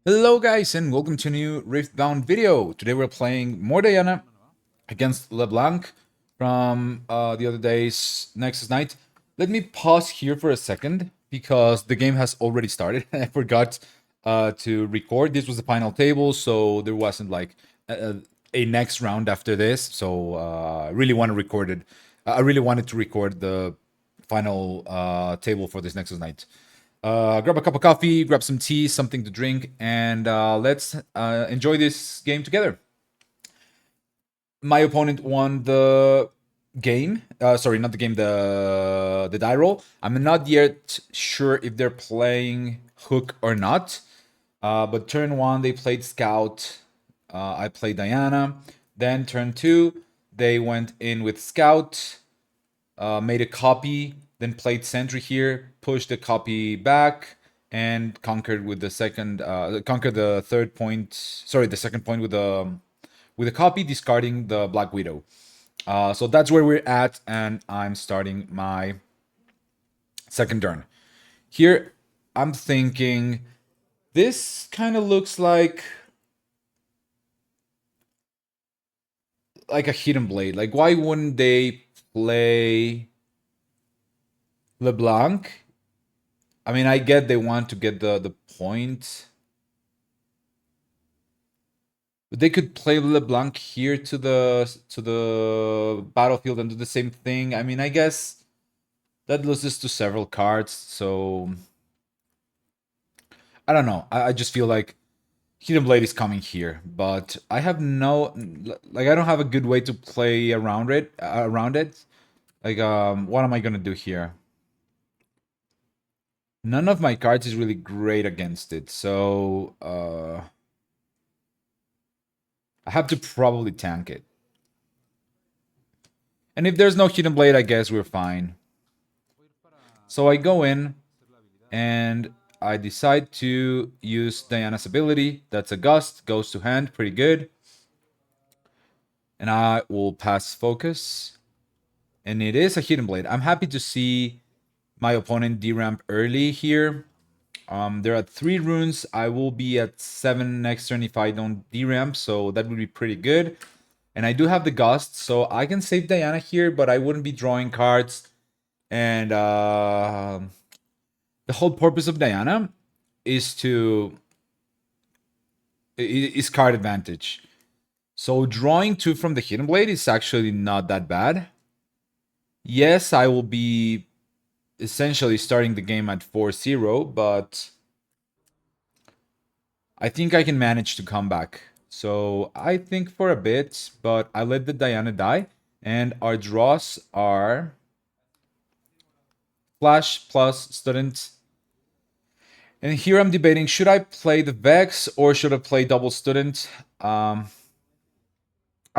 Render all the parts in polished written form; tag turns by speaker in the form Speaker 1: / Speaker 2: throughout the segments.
Speaker 1: Hello guys and welcome to a new riftbound video. Today we're playing more Diana against LeBlanc from the other day's Nexus Night. Let me pause here for a second because the game has already started. I forgot to record. This was the final table, so there wasn't like a next round after this. So I really want to record it. I really wanted to record the final table for this Nexus Night. Grab a cup of coffee, grab some tea, something to drink, and let's enjoy this game together. My opponent won the game. Sorry, not the game, the die roll. I'm not yet sure if they're playing hook or not. But turn one, they played scout. I played Diana. Then turn two, they went in with scout, made a copy, then played sentry here, pushed the copy back, and conquered with the conquered the third point. Sorry, the second point with a copy, discarding the Black Widow. So that's where we're at, and I'm starting my second turn. Here, I'm thinking this kind of looks like a hidden blade. Like, why wouldn't they play LeBlanc? I mean, I get they want to get the point, but they could play LeBlanc here to the battlefield and do the same thing. I mean, I guess that loses to several cards, so I don't know. I just feel like Hidden Blade is coming here, but I have no like I don't have a good way to play around it. Like, what am I gonna do here? None of my cards is really great against it, so I have to probably tank it. And if there's no Hidden Blade, I guess we're fine. So I go in and I decide to use Diana's ability. That's a Gust, goes to hand, pretty good. And I will pass focus. And it is a Hidden Blade. I'm happy to see my opponent deramp early here. There are 3 runes. I will be at 7 next turn if I don't deramp, so that would be pretty good. And I do have the Gust, so I can save Diana here, but I wouldn't be drawing cards. And the whole purpose of Diana is card advantage. So drawing 2 from the Hidden Blade is actually not that bad. Yes, I will be essentially starting the game at 4-0, but I think I can manage to come back. So I think for a bit, but I let the Diana die. And our draws are Flash plus Student. And here I'm debating, should I play the Vex or should I play Double Student? I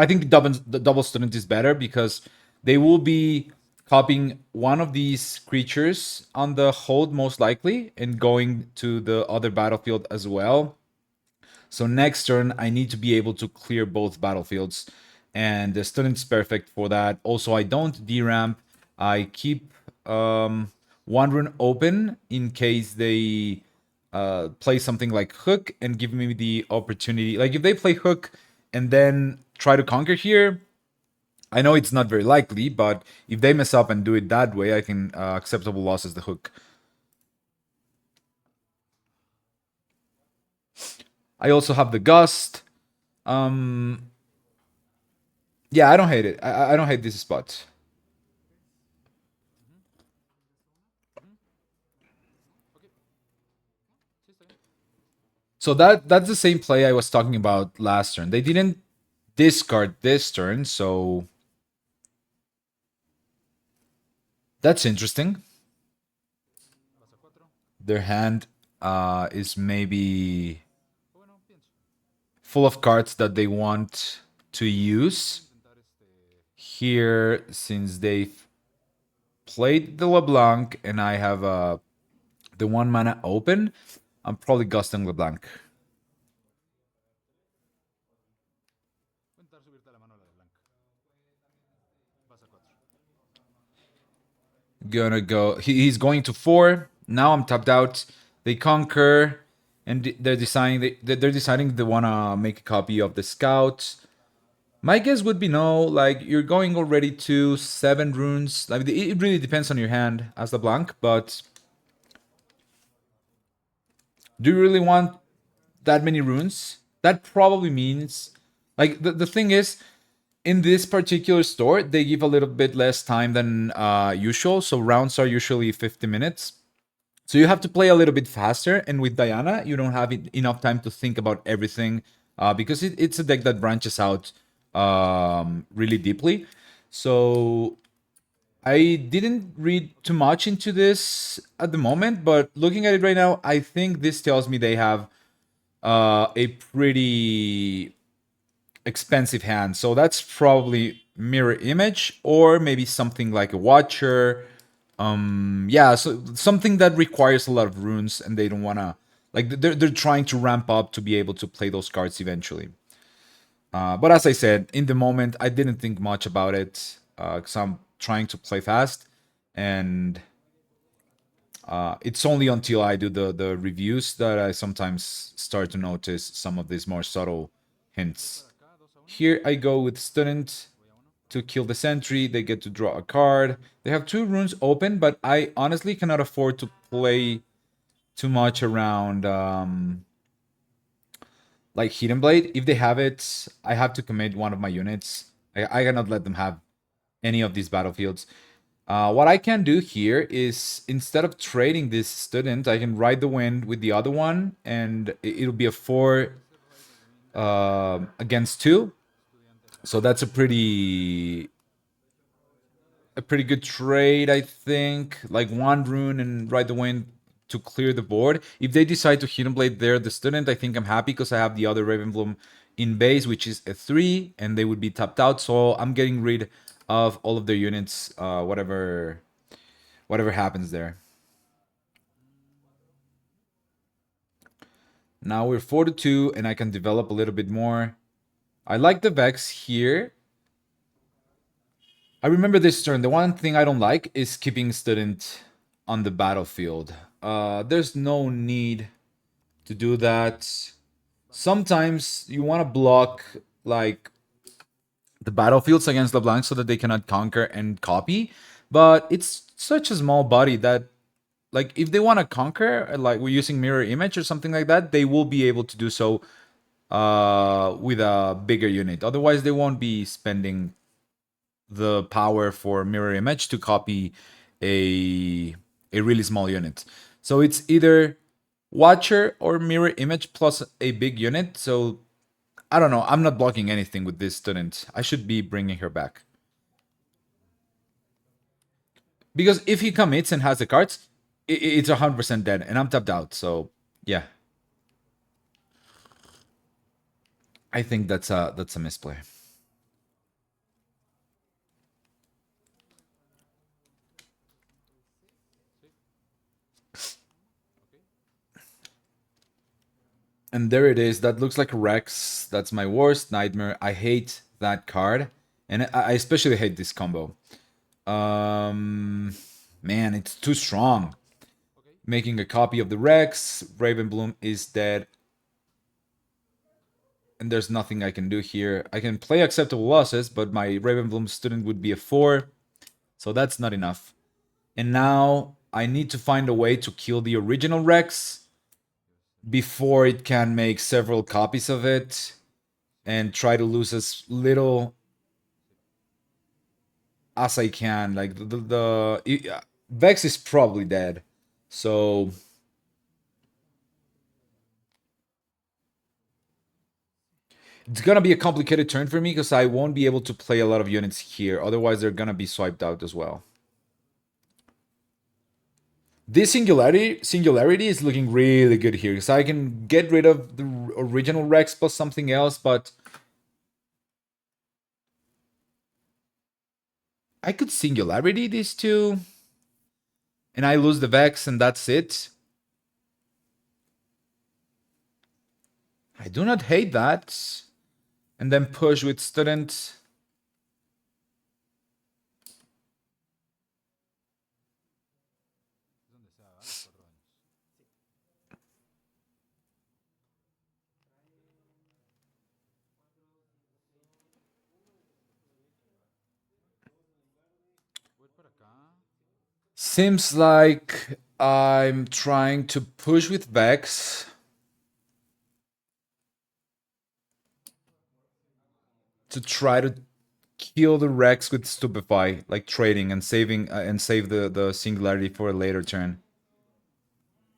Speaker 1: think the double Student is better because they will be copying one of these creatures on the hold most likely and going to the other battlefield as well. So next turn, I need to be able to clear both battlefields. And the Student's perfect for that. Also, I don't deramp. I keep one rune open in case they play something like Hook and give me the opportunity. Like, if they play Hook and then try to conquer here, I know it's not very likely, but if they mess up and do it that way, I can acceptable loss as the Hook. I also have the Gust. Yeah, I don't hate it. I don't hate this spot. So that's the same play I was talking about last turn. They didn't discard this turn, so that's interesting. Their hand is maybe full of cards that they want to use. Here, since they've played the LeBlanc and I have the 1 mana open, I'm probably gusting LeBlanc. Gonna go. He's going to 4. Now I'm tapped out. They conquer. and they're deciding they want to make a copy of the scout. My guess would be no. Like, you're going already to 7 runes. Like, it really depends on your hand as LeBlanc, but do you really want that many runes? That probably means, like, the thing is, in this particular store, they give a little bit less time than usual. So rounds are usually 50 minutes. So you have to play a little bit faster. And with Diana, you don't have enough time to think about everything because it's a deck that branches out really deeply. So I didn't read too much into this at the moment, but looking at it right now, I think this tells me they have a pretty expensive hand. So that's probably mirror image or maybe something like a watcher. Yeah, so something that requires a lot of runes and they don't want to, like, they're trying to ramp up to be able to play those cards eventually. But as I said, in the moment, I didn't think much about it because I'm trying to play fast, and it's only until I do the reviews that I sometimes start to notice some of these more subtle hints. Here I go with student to kill the sentry. They get to draw a card. They have 2 runes open, but I honestly cannot afford to play too much around like Hidden Blade. If they have it, I have to commit one of my units. I cannot let them have any of these battlefields. What I can do here is, instead of trading this student, I can ride the wind with the other one, and it'll be a 4 against 2. So that's a pretty good trade, I think. Like 1 rune and ride the wind to clear the board. If they decide to Hidden Blade there, the student, I think I'm happy because I have the other Ravenbloom in base, which is a 3, and they would be tapped out. So I'm getting rid of all of their units, whatever happens there. Now we're 4-2, and I can develop a little bit more. I like the Vex here. I remember this turn. The one thing I don't like is keeping student on the battlefield. There's no need to do that. Sometimes you want to block like the battlefields against LeBlanc so that they cannot conquer and copy, but it's such a small body that, like, if they want to conquer, like we're using mirror image or something like that, they will be able to do so with a bigger unit. Otherwise, they won't be spending the power for mirror image to copy a really small unit. So it's either watcher or mirror image plus a big unit. So I don't know. I'm not blocking anything with this student. I should be bringing her back. Because if he commits and has the cards, it's 100% dead, and I'm tapped out. So yeah, I think that's a misplay. And there it is. That looks like a Rex. That's my worst nightmare. I hate that card, and I especially hate this combo. Um, Man, it's too strong. Making a copy of the Rex. Ravenbloom is dead, and there's nothing I can do here. I can play acceptable losses, but my Ravenbloom student would be a 4, so that's not enough. And now I need to find a way to kill the original Rex before it can make several copies of it and try to lose as little as I can. Like Vex is probably dead, so it's gonna be a complicated turn for me because I won't be able to play a lot of units here. Otherwise, they're gonna be swiped out as well. This singularity is looking really good here because I can get rid of the original Rex plus something else, but I could singularity these two, and I lose the Vex, and that's it. I do not hate that. And then push with student. Seems like I'm trying to push with Vex to try to kill the Rex with Stupefy, like trading and saving and save the singularity for a later turn.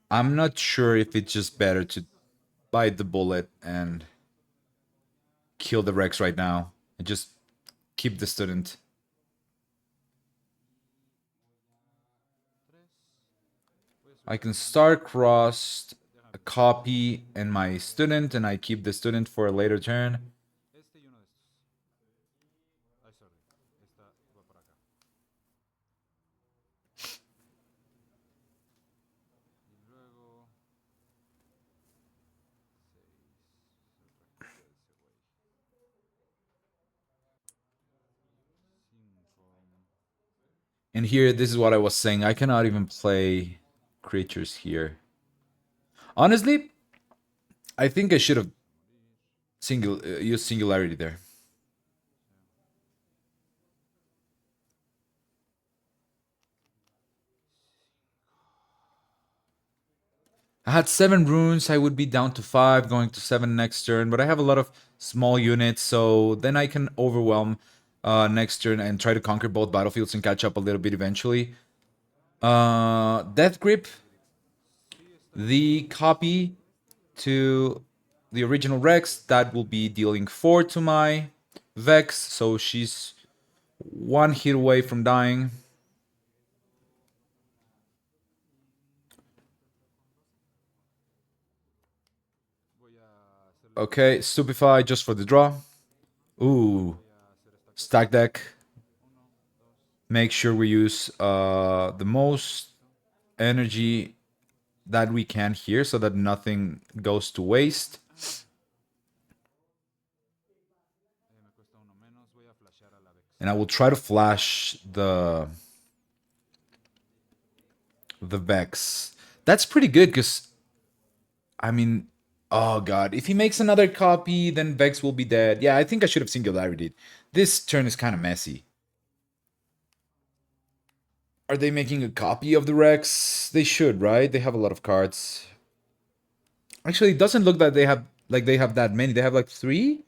Speaker 1: I'm not sure if it's just better to bite the bullet and kill the Rex right now and just keep the student. I can start crossed a copy and my student, and I keep the student for a later turn. And here, this is what I was saying. I cannot even play creatures here. Honestly, I think I should have used singularity there. I had 7 runes, I would be down to 5, going to 7 next turn, but I have a lot of small units, so then I can overwhelm next turn and try to conquer both battlefields and catch up a little bit eventually. Death Grip, the copy to the original Rex, that will be dealing 4 to my Vex, so she's 1 hit away from dying. Okay, Stupefy just for the draw. Ooh, stack deck. Make sure we use the most energy that we can here so that nothing goes to waste. And I will try to flash the Vex. That's pretty good because, I mean, oh god, if he makes another copy, then Vex will be dead. Yeah, I think I should have singularity. This turn is kind of messy. Are they making a copy of the Rex? They should, right? They have a lot of cards. Actually, it doesn't look that they have that many. They have like 3,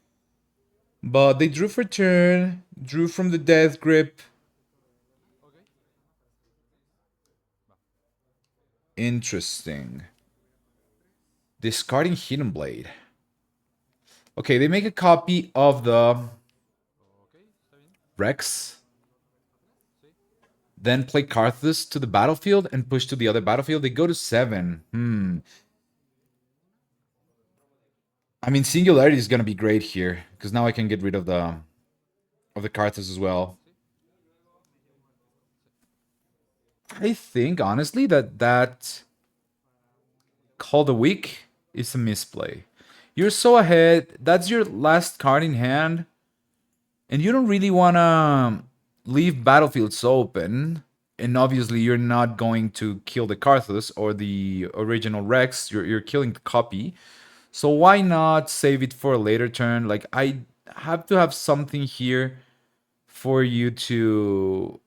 Speaker 1: but they drew for turn, drew from the Death Grip. Interesting. Discarding Hidden Blade. Okay, they make a copy of the Rex. Then play Karthus to the battlefield and push to the other battlefield. They go to 7. I mean, Singularity is gonna be great here because now I can get rid of the Karthus as well. I think honestly that Call the Weak is a misplay. You're so ahead. That's your last card in hand, and you don't really wanna leave battlefields open. And obviously, you're not going to kill the Karthus or the original Rex. You're killing the copy. So why not save it for a later turn? Like I have to have something here for you to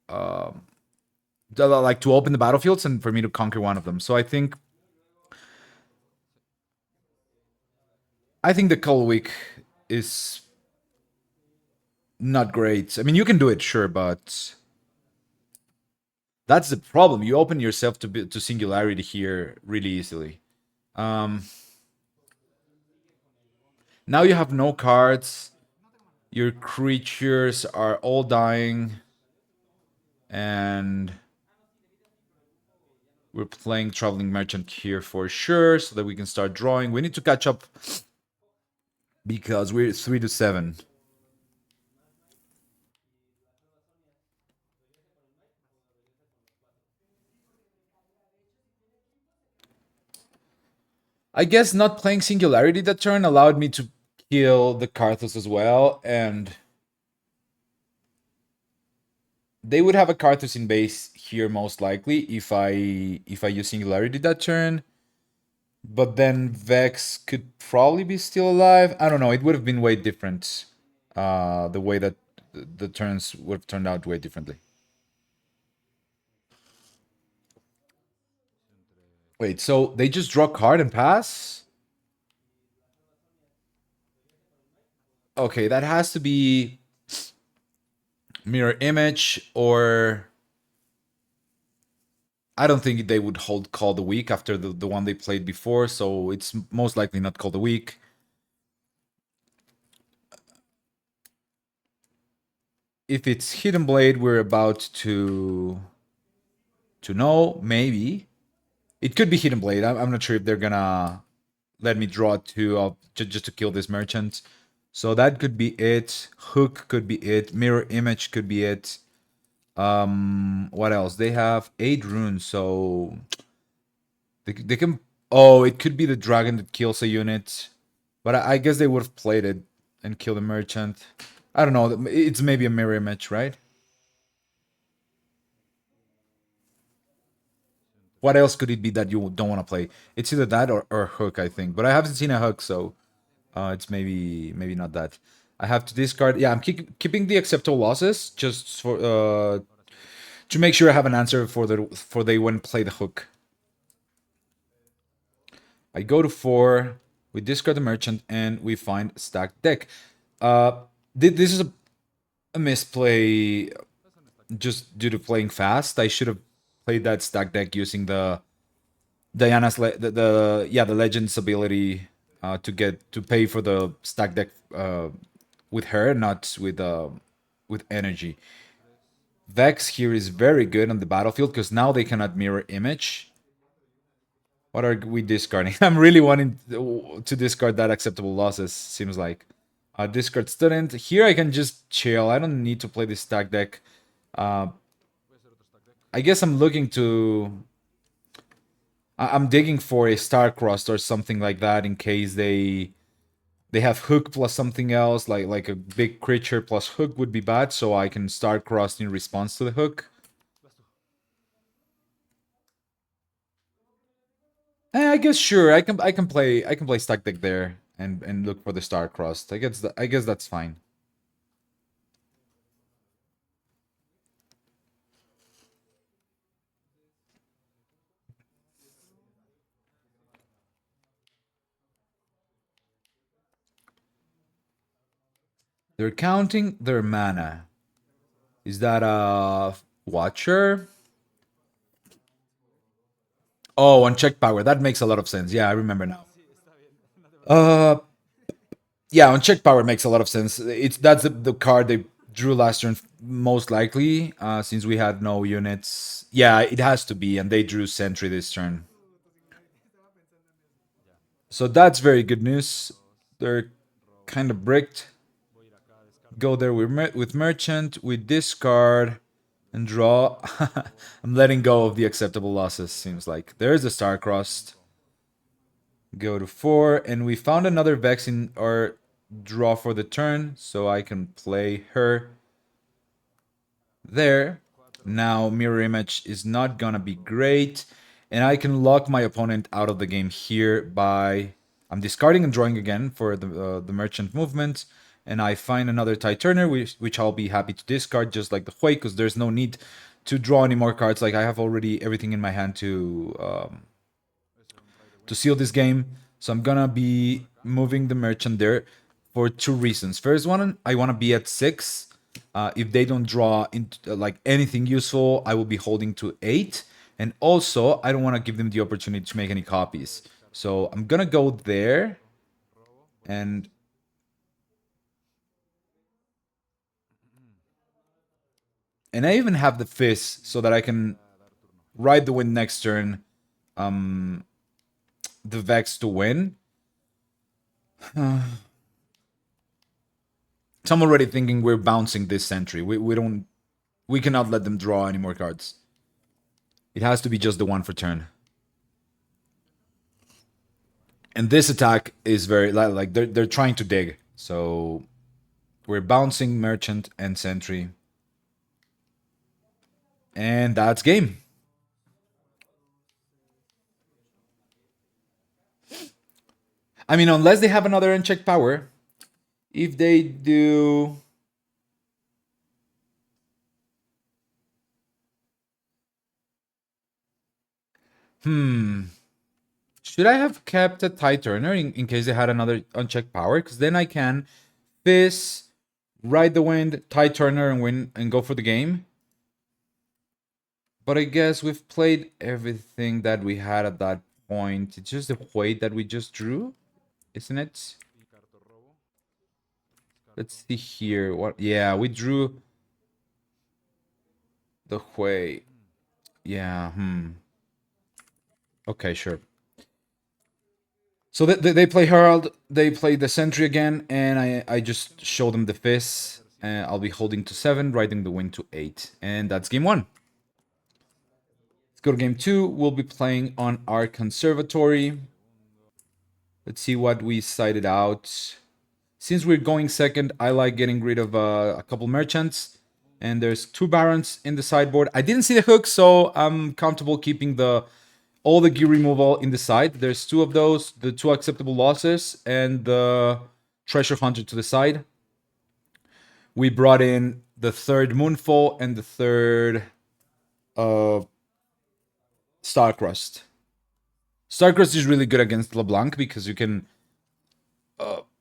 Speaker 1: like to open the battlefields and for me to conquer one of them. So I think the Cull Week is not great. I mean, you can do it, sure, but that's the problem. You open yourself to singularity here really easily. Um, Now you have no cards. Your creatures are all dying, and we're playing Traveling Merchant here for sure, so that we can start drawing. We need to catch up because we're 3 to 7. I guess not playing Singularity that turn allowed me to kill the Karthus as well, and they would have a Karthus in base here most likely if I use Singularity that turn. But then Vex could probably be still alive. I don't know. It would have been way different. The way that the turns would have turned out way differently. Wait, so they just draw card and pass? Okay, that has to be mirror image, or I don't think they would hold Call the Week after the one they played before, so it's most likely not Call the Week. If it's Hidden Blade, we're about to know. Maybe it could be Hidden Blade. I'm not sure if they're gonna let me draw two of just to kill this merchant. So that could be it. Hook could be it. Mirror Image could be it. What else? They have 8 runes, so they can. Oh, it could be the dragon that kills a unit, but I guess they would have played it and killed the merchant. I don't know. It's maybe a mirror image, right? What else could it be that you don't want to play? It's either that or hook, I think. But I haven't seen a hook, so it's maybe not that. I have to discard. Yeah, I'm keeping the acceptable losses just for to make sure I have an answer for they when play the hook. I go to 4. We discard the merchant and we find stacked deck. This is a misplay just due to playing fast. I should have played that stack deck using the Diana's the Legends ability to get to pay for the stack deck with her, not with energy. Vex here is very good on the battlefield because now they cannot mirror image. What are we discarding? I'm really wanting to discard that acceptable losses. Seems like discard student. Here I can just chill. I don't need to play this stack deck. Uh, I guess I'm looking to I'm digging for a Starcrossed or something like that in case they have hook plus something else, like a big creature plus hook would be bad, so I can Starcrossed in response to the hook. I guess sure, I can play stack deck there and look for the Starcrossed. I guess that's fine. They're counting their mana. Is that a Watcher? Oh, unchecked power. That makes a lot of sense. Yeah, I remember now. Uh, yeah, unchecked power makes a lot of sense. That's the card they drew last turn, most likely, since we had no units. Yeah, it has to be, and they drew Sentry this turn. So that's very good news. They're kind of bricked. Go there with Merchant. We discard and draw. I'm letting go of the acceptable losses, seems like. There's the Starcrossed. Go to 4, and we found another Vex in our draw for the turn, so I can play her there. Now mirror image is not gonna be great, and I can lock my opponent out of the game here by I'm discarding and drawing again for the merchant movement, and I find another Titurner, which I'll be happy to discard just like the Hui, because there's no need to draw any more cards. Like I have already everything in my hand to seal this game. So I'm gonna be moving the merchant there for 2 reasons. First one, I want to be at 6. If they don't draw into like anything useful, I will be holding to 8. And also, I don't want to give them the opportunity to make any copies. So I'm gonna go there, and I even have the Fizz so that I can ride the wind next turn. The Vex to win. So I'm already thinking we're bouncing this Sentry. We cannot let them draw any more cards. It has to be just the one for turn. And this attack is very like they're trying to dig. So we're bouncing Merchant and Sentry. And that's game. I mean, unless they have another unchecked power. If they do. Hmm. Should I have kept a tie turner in case they had another unchecked power? Because then I can Fizz, ride the wind, tie turner, and win and go for the game. But I guess we've played everything that we had at that point. It's just the weight that we just drew, isn't it? Let's see here. What? Yeah, we drew the Hui. Yeah. Okay, sure. So they play Herald. They play the Sentry again, and I just show them the Fizz. And I'll be holding to 7, riding the wind to 8, and that's game 1. Let's go to game 2. We'll be playing on our conservatory. Let's see what we sided out. Since we're going second, I like getting rid of a couple merchants. And there's 2 barons in the sideboard. I didn't see the hook, so I'm comfortable keeping all the gear removal in the side. There's 2 of those, the 2 acceptable losses, and the treasure hunter to the side. We brought in the 3rd Moonfall and the 3rd Starcrust. Starcrust is really good against LeBlanc because you can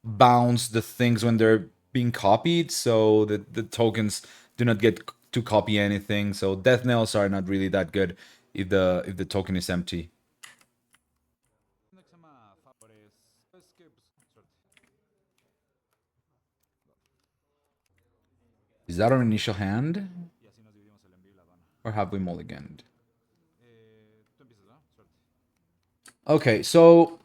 Speaker 1: bounce the things when they're being copied, so that the tokens do not get to copy anything. So death nails are not really that good if the token is empty. Is that our initial hand? Or have we mulliganed? Okay, so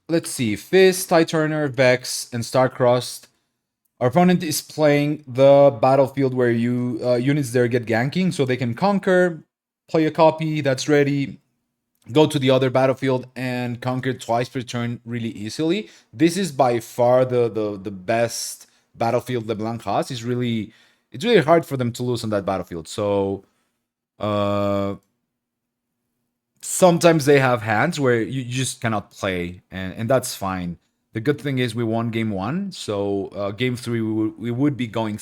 Speaker 1: let's see. Fizz, Tie Turner, Vex, and Starcrossed. Our opponent is playing the battlefield where units there get ganking, so they can conquer, play a copy that's ready, go to the other battlefield, and conquer twice per turn really easily. This is by far the best battlefield LeBlanc has. It's really hard for them to lose on that battlefield. So sometimes they have hands where you just cannot play, and that's fine. The good thing is we won game 1, so game 3 we would be going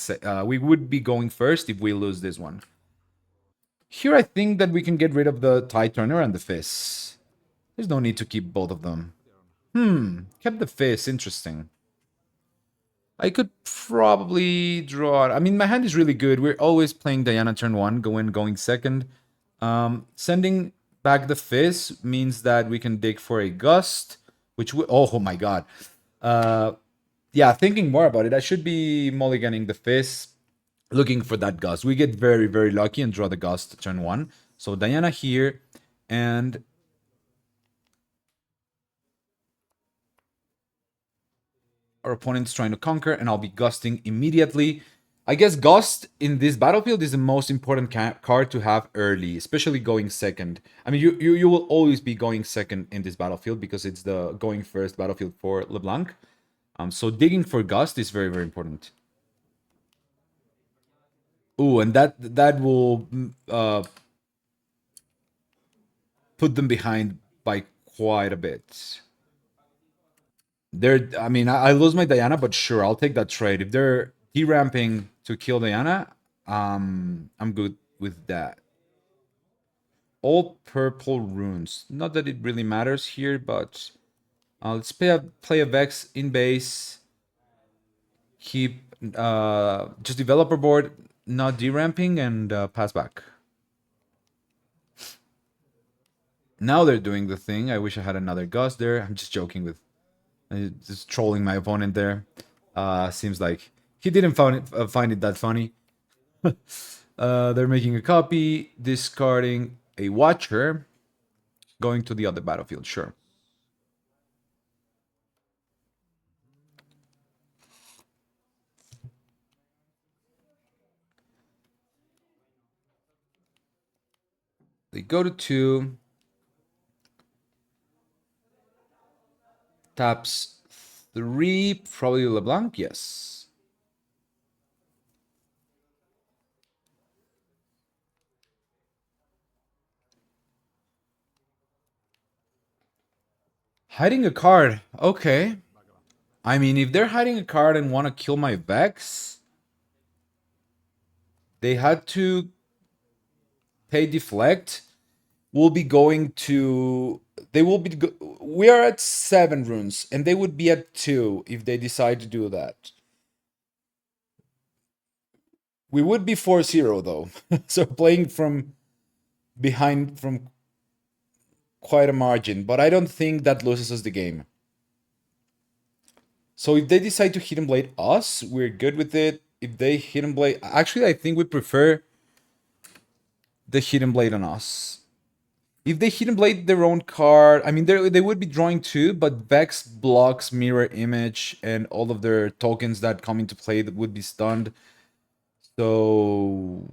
Speaker 1: first if we lose this one. Here I think that we can get rid of the Tie Turner and the Fizz. There's no need to keep both of them. Kept the Fizz, interesting. I could probably draw. I mean, my hand is really good. We're always playing Diana turn 1, going second. Sending back the Fizz means that we can dig for a Gust, which oh my god. Yeah, thinking more about it, I should be mulliganing the Fizz, looking for that Gust. We get very, very lucky and draw the Gust turn 1. So Diana here, and our opponent's trying to conquer, and I'll be Gusting immediately. I guess Gust in this battlefield is the most important card to have early, especially going second. I mean, you will always be going second in this battlefield because it's the going first battlefield for LeBlanc. So digging for Gust is very, very important. Ooh, and that will put them behind by quite a bit. I mean, I lose my Diana, but sure, I'll take that trade. If they're deramping to kill Diana, I'm good with that. All purple runes. Not that it really matters here, but let's play a Vex in base. Keep just developer board, not deramping, and pass back. Now they're doing the thing. I wish I had another Gust there. I'm just joking with, just trolling my opponent there. Seems like he didn't find it that funny. They're making a copy, discarding a Watcher, going to the other battlefield, sure. They go to 2. Taps 3, probably LeBlanc, yes. Hiding a card, okay. I mean, if they're hiding a card and want to kill my Vex, they had to pay deflect. will be going to. They will be. We are at 7 runes, and they would be at 2 if they decide to do that. We would be 4-0 though, so playing from behind from quite a margin, but I don't think that loses us the game. So if they decide to hidden blade us, we're good with it. If they hidden blade, actually, I think we prefer the hidden blade on us. If they hidden blade their own card, I mean, they would be drawing 2, but Vex blocks mirror image and all of their tokens that come into play that would be stunned. So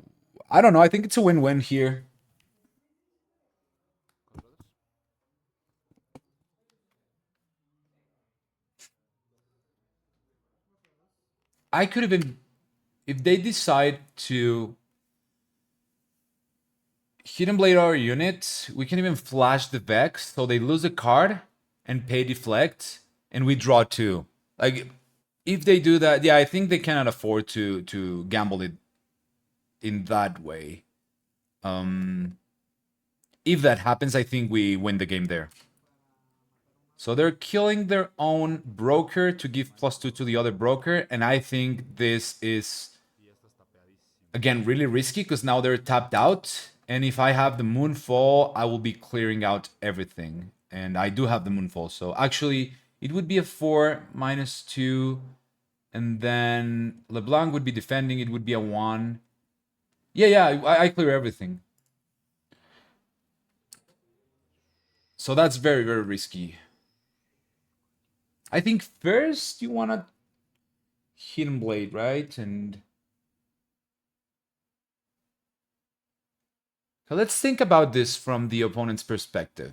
Speaker 1: I don't know. I think it's a win-win here. I could even, if they decide to hidden blade our unit, we can even flash the Vex, so they lose a card and pay deflect, and we draw 2. Like, if they do that, yeah, I think they cannot afford to gamble it in that way. If that happens, I think we win the game there. So they're killing their own broker to give +2 to the other broker, and I think this is, again, really risky because now they're tapped out. And if I have the Moonfall, I will be clearing out everything. And I do have the Moonfall, so actually it would be a 4 -2, and then LeBlanc would be defending. It would be a 1. Yeah, I clear everything. So that's very, very risky. I think first you want to hidden blade, right? And so let's think about this from the opponent's perspective.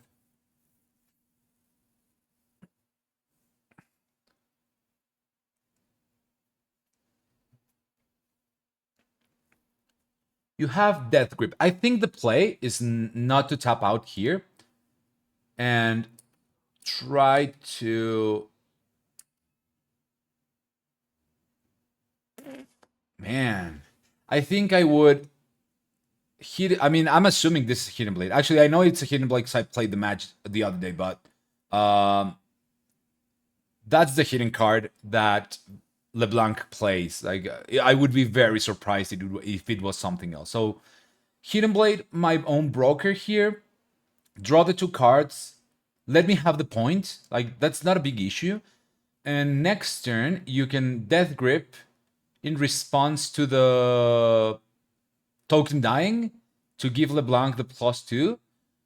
Speaker 1: You have Death Grip. I think the play is not to tap out here and try to... Man, I think I would hit... I mean, I'm assuming this is Hidden Blade. Actually, I know it's a Hidden Blade because I played the match the other day, but that's the hidden card that LeBlanc plays. Like, I would be very surprised if it was something else. So, Hidden Blade, my own broker here, draw the 2 cards, let me have the point. Like, that's not a big issue. And next turn, you can Death Grip in response to the token dying to give LeBlanc the +2.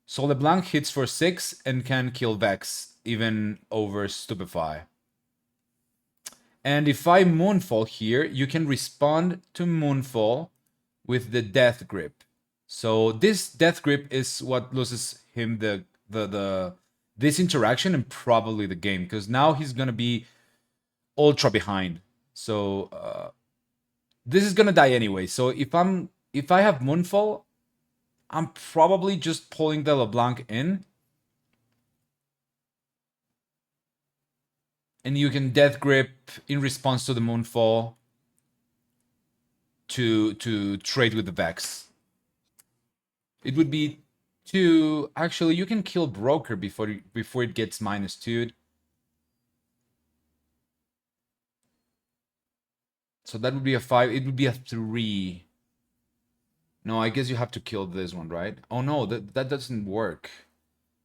Speaker 1: So LeBlanc hits for 6 and can kill Vex, even over Stupefy. And if I Moonfall here, you can respond to Moonfall with the Death Grip. So this Death Grip is what loses him this interaction and probably the game, because now he's gonna be ultra behind. So this is gonna die anyway. So if I have Moonfall, I'm probably just pulling the LeBlanc in. And you can Death Grip in response to the Moonfall to trade with the Vex. It would be 2. Actually, you can kill Broker before it gets -2. So that would be a 5. It would be a 3. No, I guess you have to kill this one, right? Oh no, that doesn't work.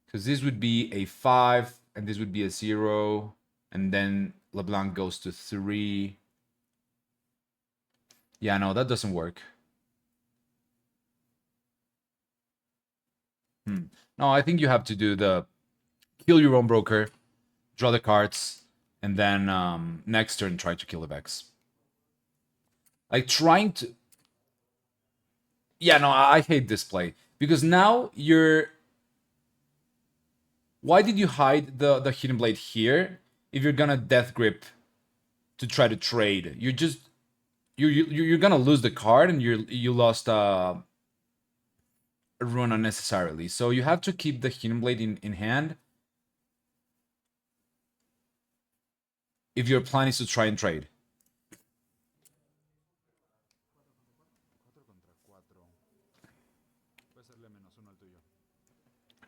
Speaker 1: Because this would be a 5, and this would be a 0, and then LeBlanc goes to 3. Yeah, no, that doesn't work. No, I think you have to do the kill your own broker, draw the cards, and then next turn try to kill the Vex. Like trying to... Yeah, no, I hate this play. Because now you're... Why did you hide the Hidden Blade here if you're gonna Death Grip to try to trade? You're just... You're gonna lose the card and you lost a rune unnecessarily. So you have to keep the Hidden Blade in hand if your plan is to try and trade.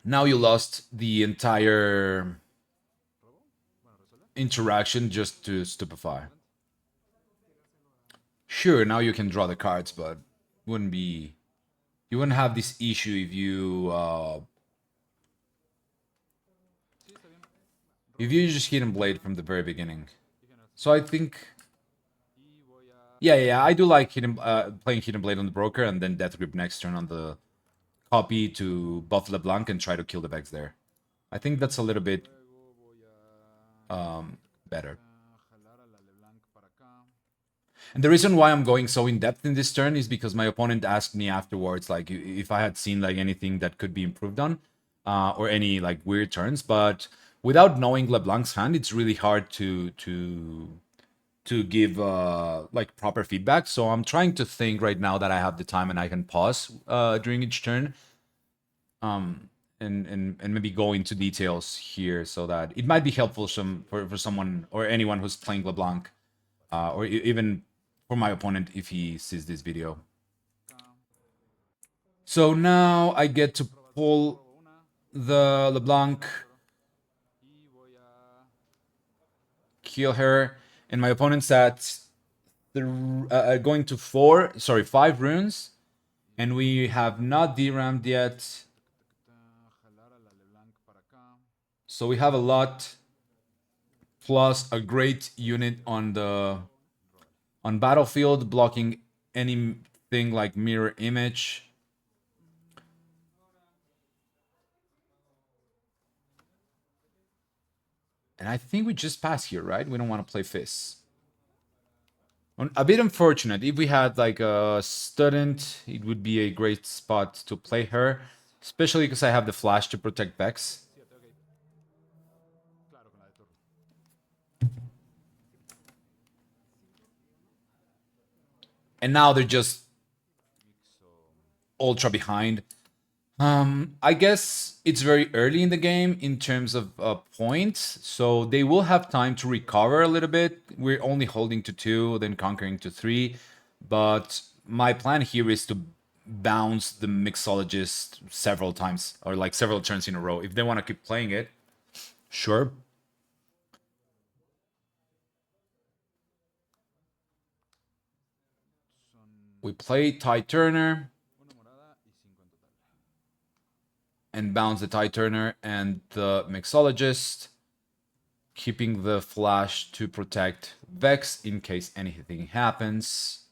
Speaker 1: Now you lost the entire interaction just to stupefy. Sure, now you can draw the cards, but wouldn't be you wouldn't have this issue if you just hidden blade from the very beginning. So I think yeah, I do like playing hidden blade on the broker and then death grip next turn on the copy to buff LeBlanc and try to kill the Vex there. I think that's a little bit better. And the reason why I'm going so in depth in this turn is because my opponent asked me afterwards, like, if I had seen like anything that could be improved on, or any like weird turns. But without knowing LeBlanc's hand, it's really hard to give like proper feedback. So I'm trying to think right now that I have the time and I can pause during each turn, and maybe go into details here so that it might be helpful for someone or anyone who's playing LeBlanc, or even for my opponent if he sees this video. So now I get to pull the LeBlanc, kill her, and my opponent's at going to 5 runes, and we have not DRAM'd yet. So we have a lot, plus a great unit on battlefield, blocking anything like mirror image. And I think we just pass here, right? We don't want to play fists. A bit unfortunate. If we had like a student, it would be a great spot to play her, especially because I have the flash to protect Vex. And now they're just ultra behind. I guess it's very early in the game in terms of points, so they will have time to recover a little bit. We're only holding to 2, then conquering to 3, but my plan here is to bounce the mixologist several times, or like several turns in a row. If they want to keep playing it, sure. We play Ty Turner and bounce the Ty Turner and the mixologist, keeping the flash to protect Vex in case anything happens.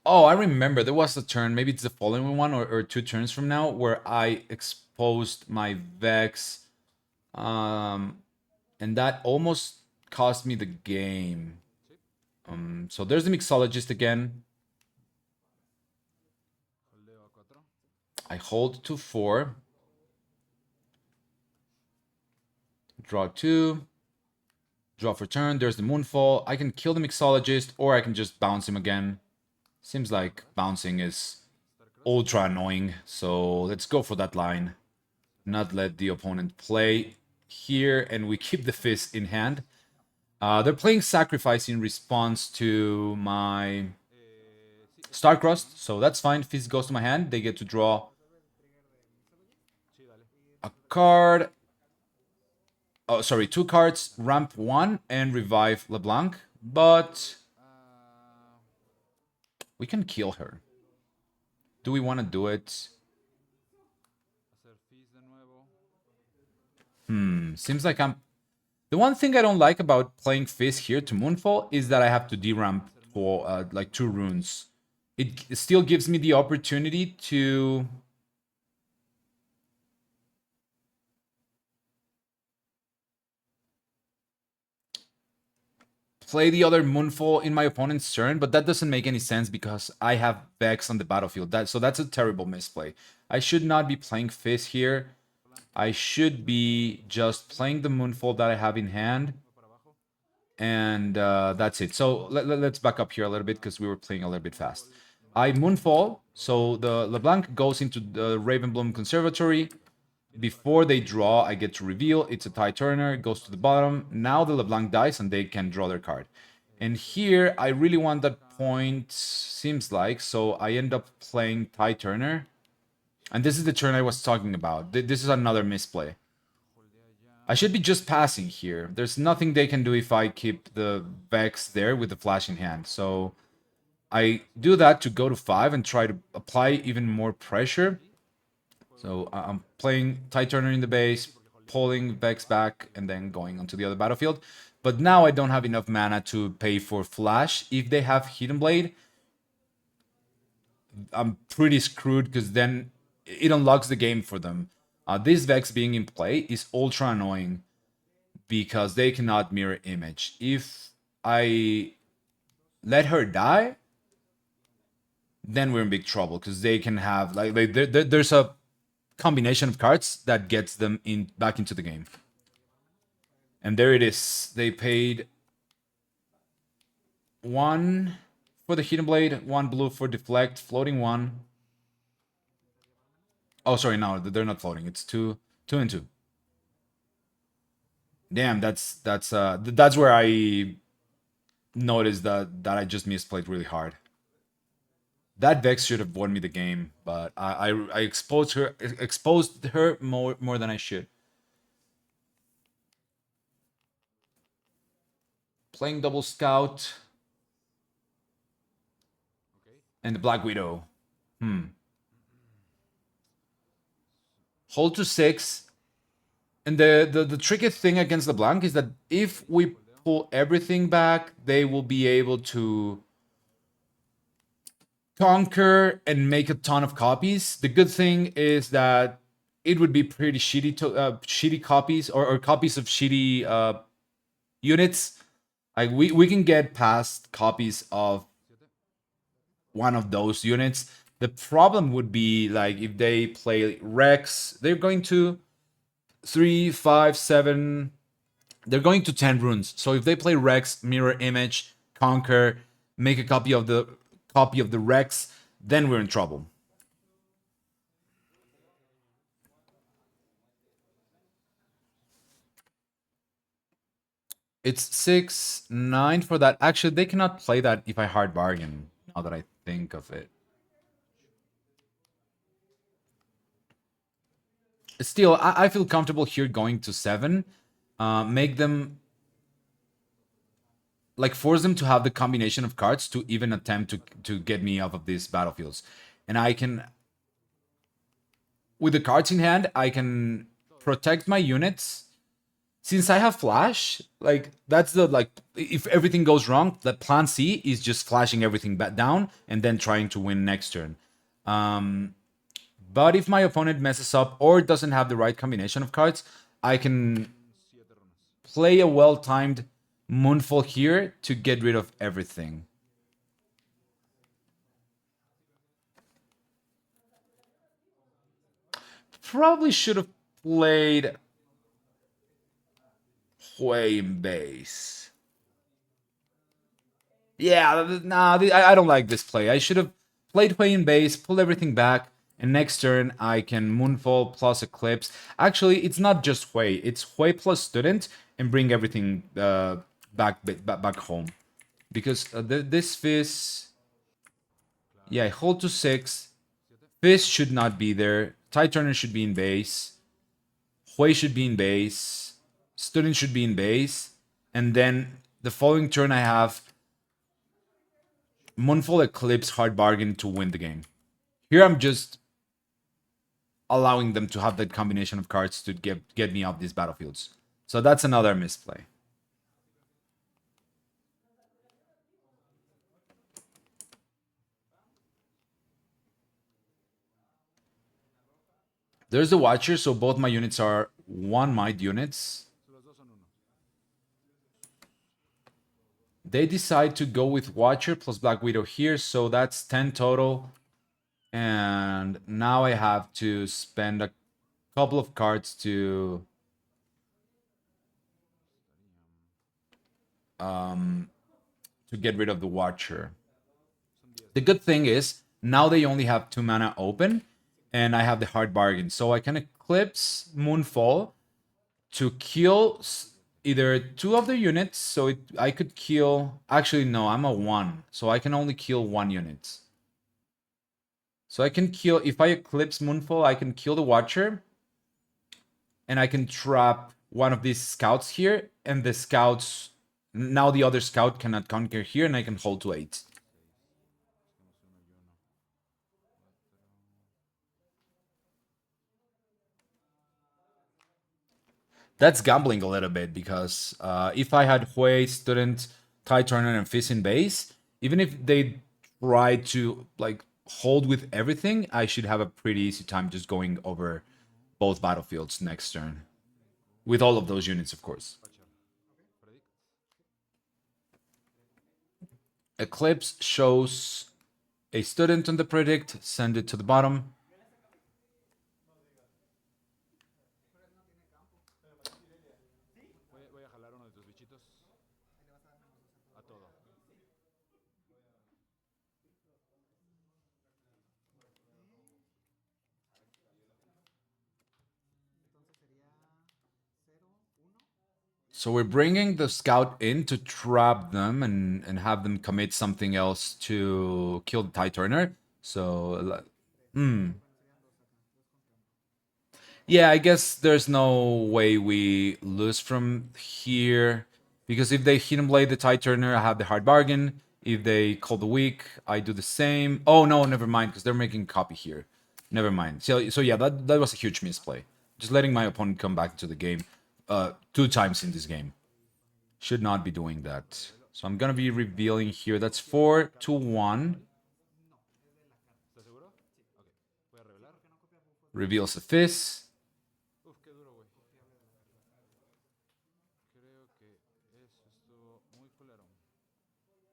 Speaker 1: Oh, I remember there was a turn, maybe it's the following one or 2 turns from now, where I exposed my Vex, and that almost cost me the game. So there's the mixologist again. I hold to 4. Draw 2. Draw for turn. There's the Moonfall. I can kill the mixologist, or I can just bounce him again. Seems like bouncing is ultra annoying, so let's go for that line. Not let the opponent play here, and we keep the fist in hand. They're playing Sacrifice in response to my Starcrossed, so that's fine. Fist goes to my hand. They get to draw a card. Oh, sorry, 2 cards, ramp 1, and revive LeBlanc, but we can kill her. Do we want to do it? Seems like I'm... The one thing I don't like about playing Fist here to Moonfall is that I have to deramp for like 2 runes. It still gives me the opportunity to... play the other Moonfall in my opponent's turn, but that doesn't make any sense because I have Vex on the battlefield. So that's a terrible misplay. I should not be playing Fist here. I should be just playing the Moonfall that I have in hand. And that's it. So let's back up here a little bit because we were playing a little bit fast. I Moonfall, so the LeBlanc goes into the Ravenbloom Conservatory. Before they draw, I get to reveal. It's a Ty Turner, it goes to the bottom. Now the LeBlanc dies and they can draw their card. And here, I really want that point, seems like, so I end up playing Ty Turner. And this is the turn I was talking about. This is another misplay. I should be just passing here. There's nothing they can do if I keep the Vex there with the flashing hand. So I do that to go to 5 and try to apply even more pressure. So I'm playing Ty Turner in the base, pulling Vex back, and then going onto the other battlefield. But now I don't have enough mana to pay for Flash. If they have Hidden Blade, I'm pretty screwed because then it unlocks the game for them. This Vex being in play is ultra annoying because they cannot mirror image. If I let her die, then we're in big trouble because they can have there's a combination of cards that gets them in back into the game. And there it is. They paid 1 for the Hidden Blade, 1 blue for deflect, floating 1. Oh, sorry, no, they're not floating. It's 2 and 2. Damn, that's where I noticed that I just misplayed really hard. That Vex should have won me the game, but I exposed her more than I should. Playing double scout and the Black Widow. Hold to 6. And the tricky thing against LeBlanc is that if we pull everything back, they will be able to conquer and make a ton of copies. The good thing is that it would be pretty shitty shitty copies or copies of shitty units. Like we can get past copies of one of those units. The problem would be like if they play Rex, they're going to 3, 5, 7. They're going to 10 runes. So if they play Rex, mirror image, conquer, make a copy of the Rex, then we're in trouble. It's 6, 9 for that. Actually, they cannot play that if I hard bargain, now that I think of it. Still, I feel comfortable here going to 7. Make them like force them to have the combination of cards to even attempt to get me off of these battlefields. And I can, with the cards in hand, I can protect my units. Since I have flash, like that's the if everything goes wrong, the plan C is just flashing everything back down and then trying to win next turn. But if my opponent messes up or doesn't have the right combination of cards, I can play a well-timed Moonfall here to get rid of everything. Probably should have played Hui in base. Yeah, nah, I don't like this play. I should have played Hui in base, pulled everything back, and next turn I can Moonfall plus Eclipse. Actually, it's not just Hui, it's Hui plus Student, and bring everything back home. Because this Fizz... Yeah, hold to 6. Fizz should not be there. Ty Turner should be in base. Hui should be in base. Student should be in base. And then the following turn I have Moonfall Eclipse hard bargain to win the game. Here I'm just allowing them to have that combination of cards to get me off these battlefields. So that's another misplay. There's the Watcher, so both my units are 1 might units. They decide to go with Watcher plus Black Widow here, so that's 10 total. And now I have to spend a couple of cards to get rid of the Watcher. The good thing is now they only have 2 mana open, and I have the hard bargain, so I can Eclipse Moonfall to kill either two of the units, so I could kill. Actually, no, I'm a 1, so I can only kill 1 unit. So I can kill, if I Eclipse Moonfall, I can kill the Watcher, and I can trap one of these scouts here, and the scouts, now the other scout cannot conquer here, and I can hold to 8. That's gambling a little bit, because if I had Hui, Student, Ty Turner, and Fizz in base, even if they try to like hold with everything, I should have a pretty easy time just going over both battlefields next turn. With all of those units, of course. Eclipse shows a student on the predict, send it to the bottom. So we're bringing the scout in to trap them and have them commit something else to kill the Ty Turner. So, yeah, I guess there's no way we lose from here, because if they Hidden Blade the Ty Turner, I have the hard bargain. If they call the weak, I do the same. Oh no, never mind, because they're making copy here. Never mind. So yeah, that was a huge misplay. Just letting my opponent come back into the game 2 times in this game. Should not be doing that. So I'm gonna be revealing here. That's 4-1. Reveals a Fizz.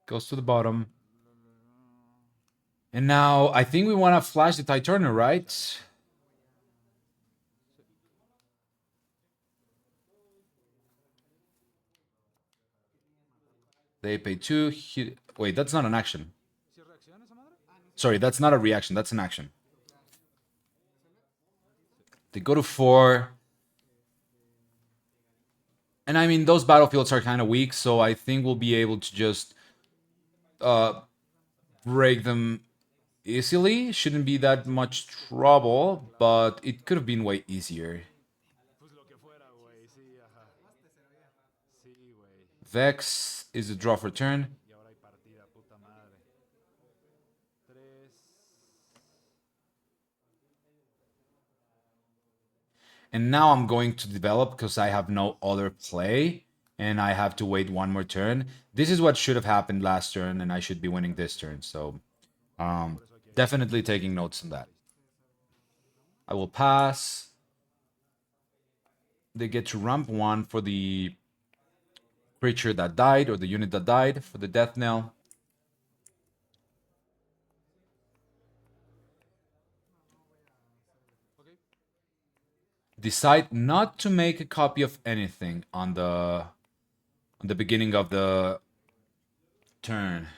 Speaker 1: Goes to the bottom. And now I think we want to flash the Ty Turner, right? They pay 2. Wait, that's not an action. Sorry, that's not a reaction. That's an action. They go to 4. And I mean, those battlefields are kind of weak, so I think we'll be able to just break them easily. Shouldn't be that much trouble, but it could have been way easier. Vex is a draw for turn. And now I'm going to develop because I have no other play and I have to wait 1 more turn. This is what should have happened last turn, and I should be winning this turn. So definitely taking notes on that. I will pass. They get to ramp 1 for the creature that died, or the unit that died, for the death knell. Decide not to make a copy of anything on the beginning of the turn.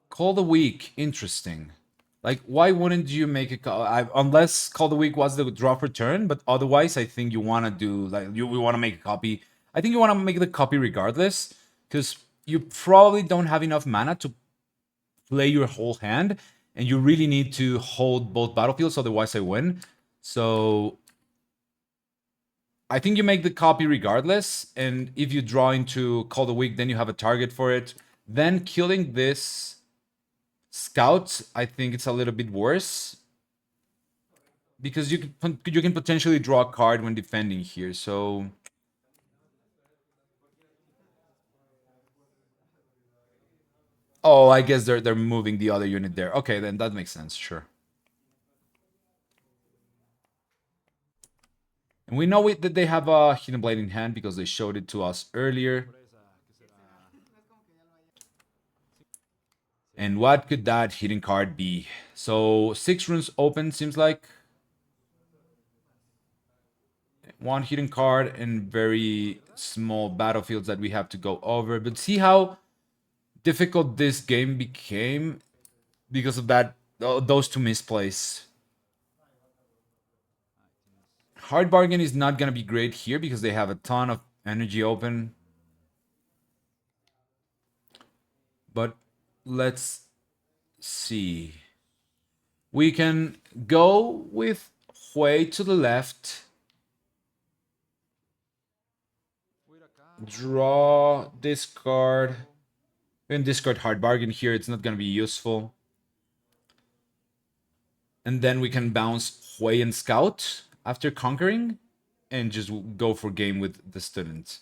Speaker 1: Call the weak. Interesting. Like, why wouldn't you make a call? Unless Call the Week was the draw for turn, but otherwise, I think you want to do, like, we want to make a copy. I think you want to make the copy regardless, because you probably don't have enough mana to play your whole hand, and you really need to hold both battlefields, otherwise I win. So I think you make the copy regardless, and if you draw into Call the Week, then you have a target for it. Then killing this scout, I think it's a little bit worse, because you can potentially draw a card when defending here. So oh, I guess they're moving the other unit there. Okay, then that makes sense. Sure. And we know that they have a Hidden Blade in hand because they showed it to us earlier. And what could that hidden card be? So 6 runes open, seems like. 1 hidden card and very small battlefields that we have to go over. But see how difficult this game became because of those two misplays. Hard bargain is not gonna be great here because they have a ton of energy open. But let's see. We can go with Hui to the left. Draw, discard. We can discard hard bargain here. It's not going to be useful. And then we can bounce Hui and Scout after conquering and just go for game with the student.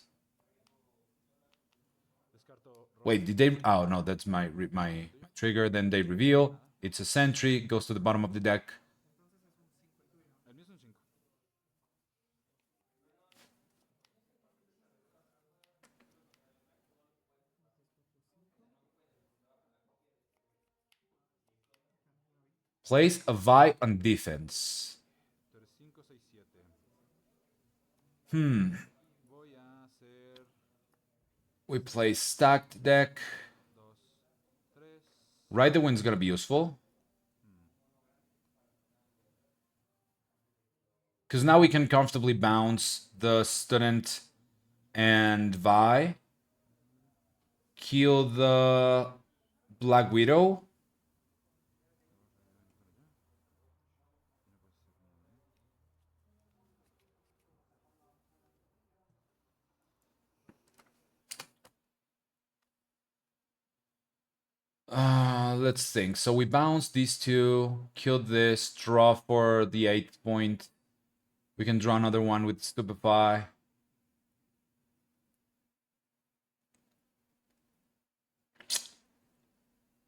Speaker 1: Wait, did they? Oh no, that's my trigger. Then they reveal. It's a sentry. Goes to the bottom of the deck. Place a Vi on defense. We play stacked deck. Ride the Wind's gonna be useful. Because now we can comfortably bounce the student and Vi. Kill the Black Widow. Let's think. So we bounce these two, kill this, draw for the 8th point. We can draw another one with Stupefy.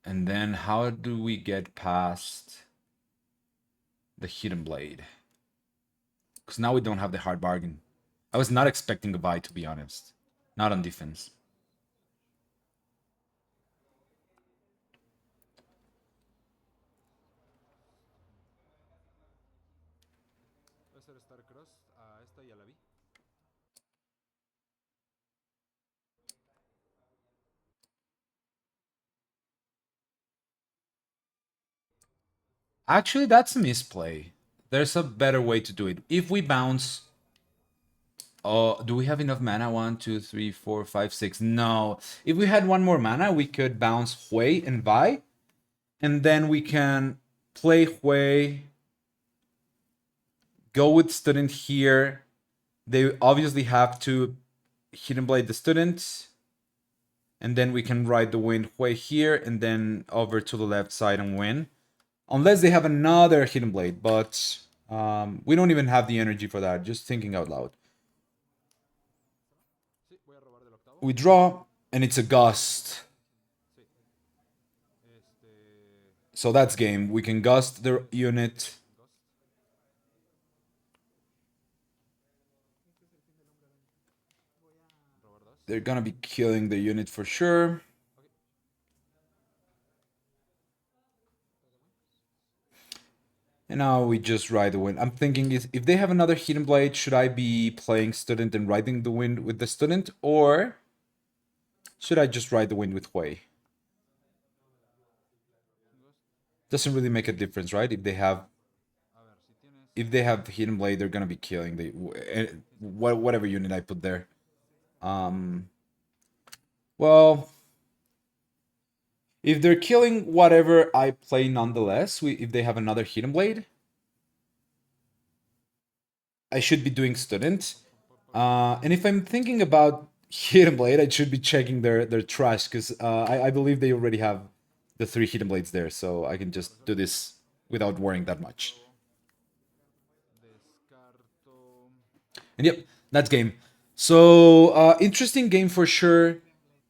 Speaker 1: And then how do we get past the Hidden Blade? Because now we don't have the hard bargain. I was not expecting a buy, to be honest. Not on defense. Actually, that's a misplay. There's a better way to do it. If we bounce... Oh, do we have enough mana? 1, 2, 3, 4, 5, 6. No. If we had one more mana, we could bounce Hui and Vi. And then we can play Hui. Go with student here. They obviously have to Hidden Blade the student. And then we can ride the Wind Hui here. And then over to the left side and win. Unless they have another Hidden Blade. But we don't even have the energy for that. Just thinking out loud. We draw, and it's a Gust. So that's game. We can Gust the unit. They're gonna be killing the unit for sure. And now we just ride the Wind. I'm thinking, if they have another Hidden Blade, should I be playing student and riding the Wind with the student? Or should I just ride the Wind with Hui? Doesn't really make a difference, right? If they have Hidden Blade, they're gonna be killing the whatever unit I put there. Well, if they're killing whatever I play nonetheless, if they have another Hidden Blade, I should be doing student. And if I'm thinking about Hidden Blade, I should be checking their trash, because I believe they already have the 3 Hidden Blades there, so I can just do this without worrying that much. And yep, that's game. So, interesting game for sure.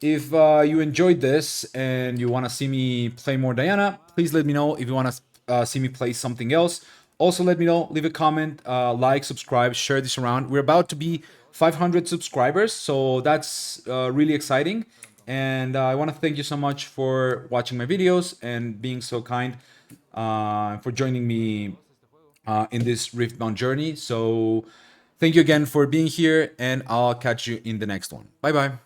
Speaker 1: If you enjoyed this and you want to see me play more Diana, please let me know. If you want to see me play something else, also let me know. Leave a comment, like, subscribe, share this around. We're about to be 500 subscribers, so that's really exciting. And I want to thank you so much for watching my videos and being so kind, for joining me in this Riftbound journey. So thank you again for being here, and I'll catch you in the next one. Bye bye.